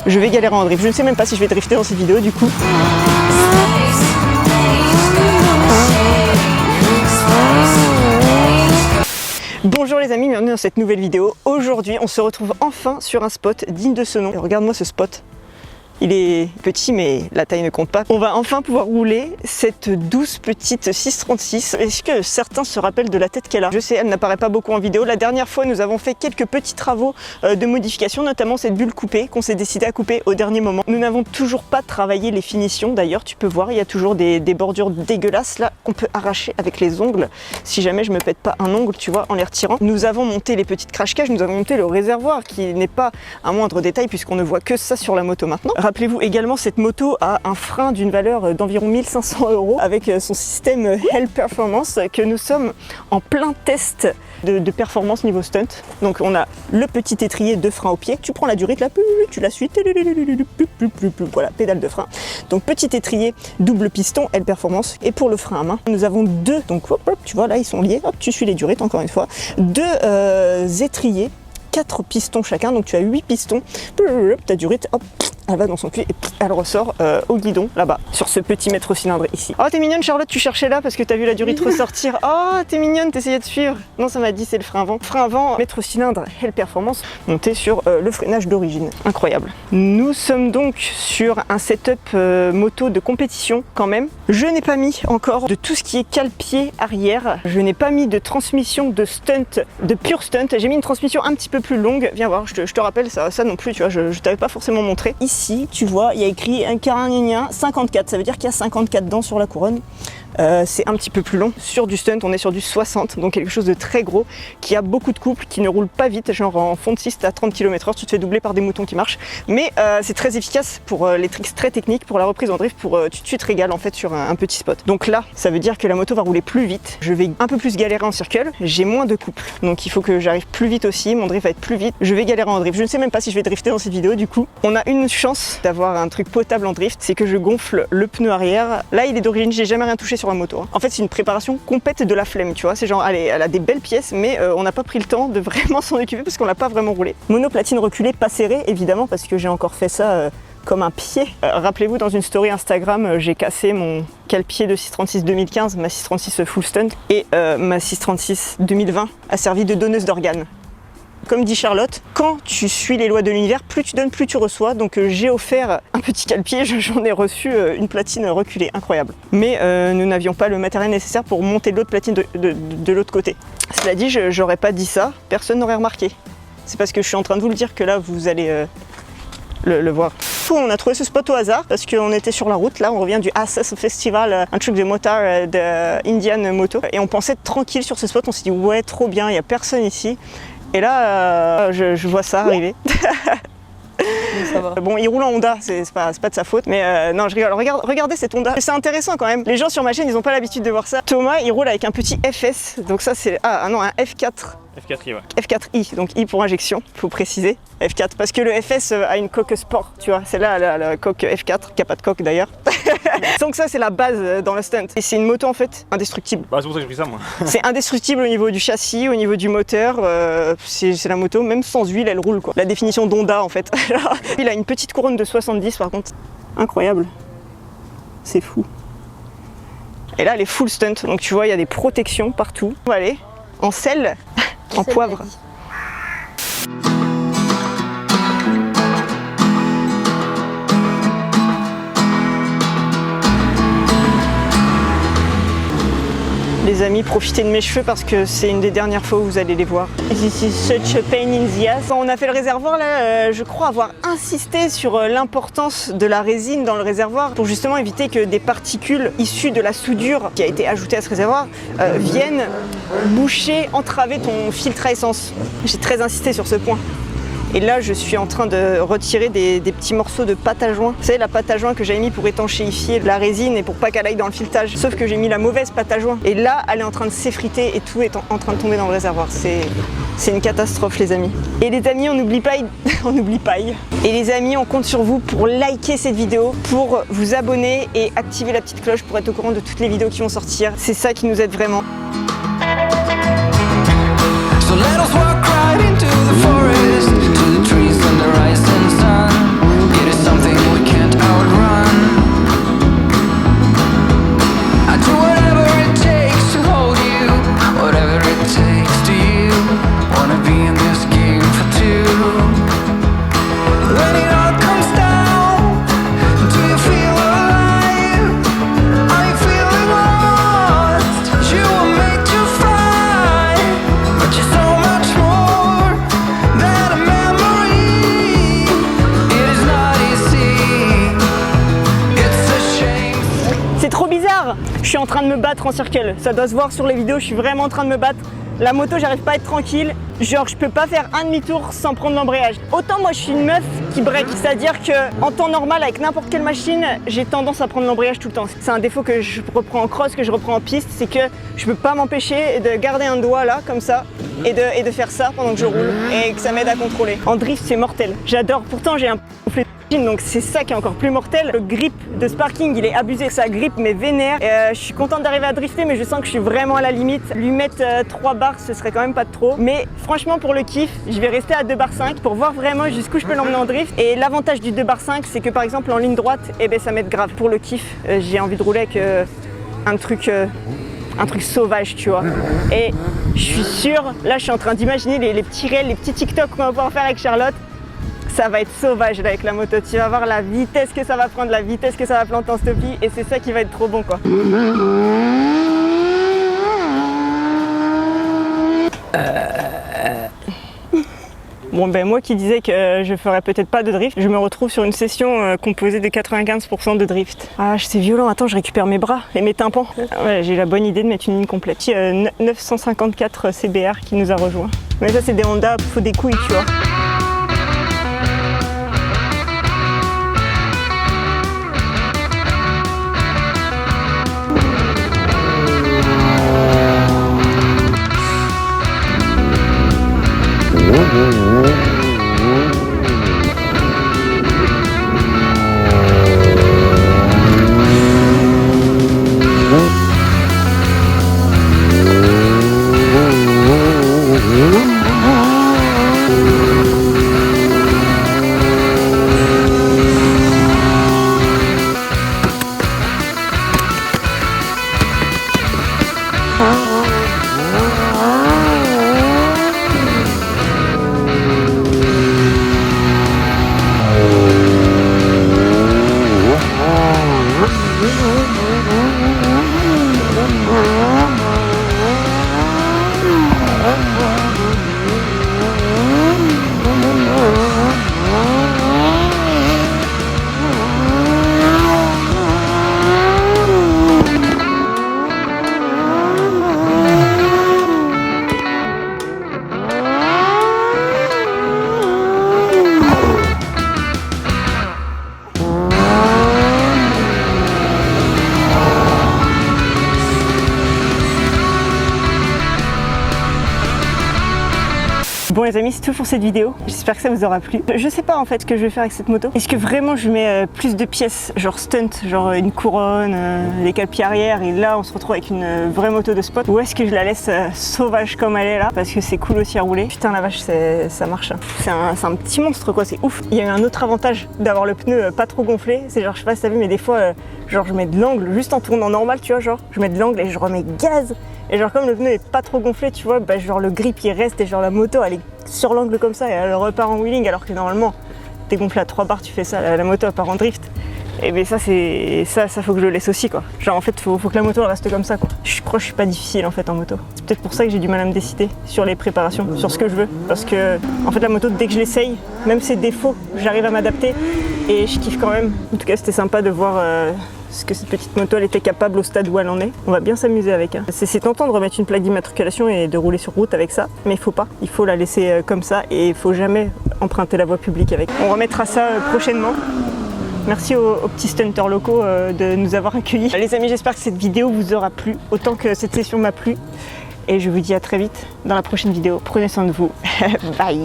Je vais galérer en drift. Je ne sais même pas si je vais drifter dans cette vidéo du coup. Bonjour les amis, bienvenue dans cette nouvelle vidéo. Aujourd'hui, on se retrouve enfin sur un spot digne de ce nom. Et regarde-moi ce spot. Il est petit mais la taille ne compte pas. On va enfin pouvoir rouler cette douce petite 636. Est-ce que certains se rappellent de la tête qu'elle a? Je sais, elle n'apparaît pas beaucoup en vidéo. La dernière fois, nous avons fait quelques petits travaux de modification, notamment cette bulle coupée qu'on s'est décidé à couper au dernier moment. Nous n'avons toujours pas travaillé les finitions. D'ailleurs, tu peux voir, il y a toujours des bordures dégueulasses là qu'on peut arracher avec les ongles. Si jamais je me pète pas un ongle, tu vois, en les retirant. Nous avons monté les petites crash cages, nous avons monté le réservoir qui n'est pas un moindre détail puisqu'on ne voit que ça sur la moto maintenant. Rappelez-vous également, cette moto a un frein d'une valeur d'environ 1500 € avec son système Hell Performance que nous sommes en plein test de performance niveau stunt. Donc on a le petit étrier de frein au pied, tu prends la durite là, tu la suis, voilà, pédale de frein. Donc petit étrier double piston Hell Performance, et pour le frein à main, nous avons deux, donc hop, hop, tu vois là ils sont liés, hop, tu suis les durites encore une fois, deux étriers, 4 pistons chacun, donc tu as 8 pistons, ta durite, hop, elle va dans son cul et elle ressort au guidon là-bas, sur ce petit mètre cylindre ici. Oh t'es mignonne Charlotte, tu cherchais là parce que t'as vu la durite ressortir. Oh t'es mignonne, t'essayais de suivre. Non, ça m'a dit c'est le frein avant. Frein avant, mètre cylindre Hell Performance, monté sur le freinage d'origine. Incroyable. Nous sommes donc sur un setup moto de compétition quand même. Je n'ai pas mis encore de tout ce qui est cale-pied arrière. Je n'ai pas mis de transmission de stunt, de pure stunt. J'ai mis une transmission un petit peu plus longue. Viens voir, je te rappelle ça non plus, tu vois, je t'avais pas forcément montré. Ici, tu vois, il y a écrit un 54, ça veut dire qu'il y a 54 dents sur la couronne. C'est un petit peu plus long. Sur du stunt, on est sur du 60, donc quelque chose de très gros, qui a beaucoup de couple, qui ne roule pas vite, genre en fond de 6 à 30 km/h, tu te fais doubler par des moutons qui marchent. Mais c'est très efficace pour les tricks très techniques, pour la reprise en drift, pour tu te régales en fait sur un petit spot. Donc là, ça veut dire que la moto va rouler plus vite. Je vais un peu plus galérer en circle, j'ai moins de couple, donc il faut que j'arrive plus vite aussi, mon drift va être plus vite. Je vais galérer en drift. Je ne sais même pas si je vais drifter dans cette vidéo du coup. On a une chance d'avoir un truc potable en drift, c'est que je gonfle le pneu arrière. Là, il est d'origine, j'ai jamais rien touché sur la moto. En fait, c'est une préparation complète de la flemme, tu vois. C'est genre, elle a des belles pièces, mais on n'a pas pris le temps de vraiment s'en occuper parce qu'on l'a pas vraiment roulé. Monoplatine reculée, pas serrée, évidemment, parce que j'ai encore fait ça comme un pied. Rappelez-vous, dans une story Instagram, j'ai cassé mon cale-pied de 636 2015, ma 636 full stunt, et ma 636 2020 a servi de donneuse d'organes. Comme dit Charlotte, quand tu suis les lois de l'univers, plus tu donnes, plus tu reçois. Donc j'ai offert un petit cale-pied, j'en ai reçu une platine reculée, incroyable. Mais nous n'avions pas le matériel nécessaire pour monter l'autre platine de l'autre côté. Cela dit, j'aurais pas dit ça, personne n'aurait remarqué. C'est parce que je suis en train de vous le dire que là, vous allez le voir. On a trouvé ce spot au hasard parce qu'on était sur la route, là on revient du Access Festival, un truc de motard de Indian Moto, et on pensait être tranquille sur ce spot, on s'est dit ouais trop bien, il n'y a personne ici. Et là, je vois ça arriver. Ça va. Bon, il roule en Honda, c'est pas de sa faute, mais non, je rigole. Regardez cette Honda, c'est intéressant quand même. Les gens sur ma chaîne, ils n'ont pas l'habitude de voir ça. Thomas, il roule avec un petit FS, donc ça c'est un F4. F4i, ouais. F4i, donc I pour injection, faut préciser. F4, parce que le FS a une coque sport, tu vois. C'est là la coque F4, qui a pas de coque d'ailleurs. Donc ça, c'est la base dans le stunt. Et c'est une moto en fait indestructible. Bah, c'est pour ça que j'ai pris ça moi. C'est indestructible au niveau du châssis, au niveau du moteur. C'est la moto, même sans huile, elle roule quoi. La définition d'Honda en fait. Il a une petite couronne de 70 par contre. Incroyable. C'est fou. Et là, elle est full stunt. Donc tu vois, il y a des protections partout. On va aller en sel. En poivre. Les amis, profitez de mes cheveux parce que c'est une des dernières fois où vous allez les voir. This is such a pain in the ass. Quand on a fait le réservoir là, je crois avoir insisté sur l'importance de la résine dans le réservoir pour justement éviter que des particules issues de la soudure qui a été ajoutée à ce réservoir viennent boucher, entraver ton filtre à essence. J'ai très insisté sur ce point. Et là, je suis en train de retirer des petits morceaux de pâte à joint. Vous savez, la pâte à joint que j'avais mis pour étanchéifier la résine et pour pas qu'elle aille dans le filetage. Sauf que j'ai mis la mauvaise pâte à joint. Et là, elle est en train de s'effriter et tout est en train de tomber dans le réservoir. C'est une catastrophe, les amis. Et les amis, on n'oublie pas, Et les amis, on compte sur vous pour liker cette vidéo, pour vous abonner et activer la petite cloche pour être au courant de toutes les vidéos qui vont sortir. C'est ça qui nous aide vraiment. So let us walk right into the forest, to the trees and the rising sun. en train de me battre en circle. Ça doit se voir sur les vidéos, je suis vraiment en train de me battre. La moto, j'arrive pas à être tranquille. Genre, je peux pas faire un demi-tour sans prendre l'embrayage. Autant moi, je suis une meuf qui break. C'est-à-dire que en temps normal, avec n'importe quelle machine, j'ai tendance à prendre l'embrayage tout le temps. C'est un défaut que je reprends en cross, que je reprends en piste. C'est que je peux pas m'empêcher de garder un doigt là, comme ça, et de faire ça pendant que je roule. Et que ça m'aide à contrôler. En drift, c'est mortel. J'adore. Pourtant, j'ai un donc c'est ça qui est encore plus mortel. Le grip de Sparking, il est abusé, ça grippe mais vénère. Et, je suis contente d'arriver à drifter, mais je sens que je suis vraiment à la limite. Lui mettre 3 barres, ce serait quand même pas de trop. Mais franchement, pour le kiff, je vais rester à 2 barres 5 pour voir vraiment jusqu'où je peux l'emmener en drift. Et l'avantage du 2 barres 5, c'est que par exemple en ligne droite, eh ben, ça m'aide grave. Pour le kiff, j'ai envie de rouler avec un truc sauvage, tu vois. Et je suis sûre, là je suis en train d'imaginer les petits réels, les petits TikTok qu'on va pouvoir faire avec Charlotte. Ça va être sauvage là avec la moto, tu vas voir la vitesse que ça va prendre, la vitesse que ça va planter en stoppie, et c'est ça qui va être trop bon quoi. Bon ben moi qui disais que je ferais peut-être pas de drift, je me retrouve sur une session composée de 95% de drift. Ah c'est violent, attends je récupère mes bras et mes tympans. Ouais, j'ai la bonne idée de mettre une ligne complète. 954 CBR qui nous a rejoint. Mais ça c'est des Honda, faut des couilles tu vois. Bon les amis, c'est tout pour cette vidéo, j'espère que ça vous aura plu. Je sais pas en fait ce que je vais faire avec cette moto. Est-ce que vraiment je mets plus de pièces, genre stunt, genre une couronne, des cale-pieds arrière, et là on se retrouve avec une vraie moto de spot, ou est-ce que je la laisse sauvage comme elle est là, parce que c'est cool aussi à rouler. Putain la vache, ça marche. C'est un petit monstre quoi, c'est ouf. Il y a un autre avantage d'avoir le pneu pas trop gonflé, c'est genre je sais pas si t'as vu, mais des fois genre je mets de l'angle juste en tournant normal, tu vois, genre je mets de l'angle et je remets gaz. Et genre comme le pneu est pas trop gonflé, tu vois, bah genre le grip il reste et genre la moto elle est sur l'angle comme ça et elle repart en wheeling, alors que normalement t'es gonflé à 3 barres, tu fais ça, la moto elle part en drift. Et ben ça c'est ça faut que je le laisse aussi quoi. Genre en fait faut que la moto elle reste comme ça quoi. Je crois que je suis pas difficile en fait en moto. C'est peut-être pour ça que j'ai du mal à me décider sur les préparations, sur ce que je veux. Parce que en fait la moto dès que je l'essaye, même ses défauts, j'arrive à m'adapter et je kiffe quand même. En tout cas c'était sympa de voir ce que cette petite moto elle était capable au stade où elle en est. On va bien s'amuser avec. Hein. C'est tentant de remettre une plaque d'immatriculation et de rouler sur route avec ça, mais il faut pas. Il faut la laisser comme ça et il faut jamais emprunter la voie publique avec. On remettra ça prochainement. Merci aux petits stunters locaux de nous avoir accueillis. Les amis, j'espère que cette vidéo vous aura plu, autant que cette session m'a plu. Et je vous dis à très vite dans la prochaine vidéo. Prenez soin de vous. Bye.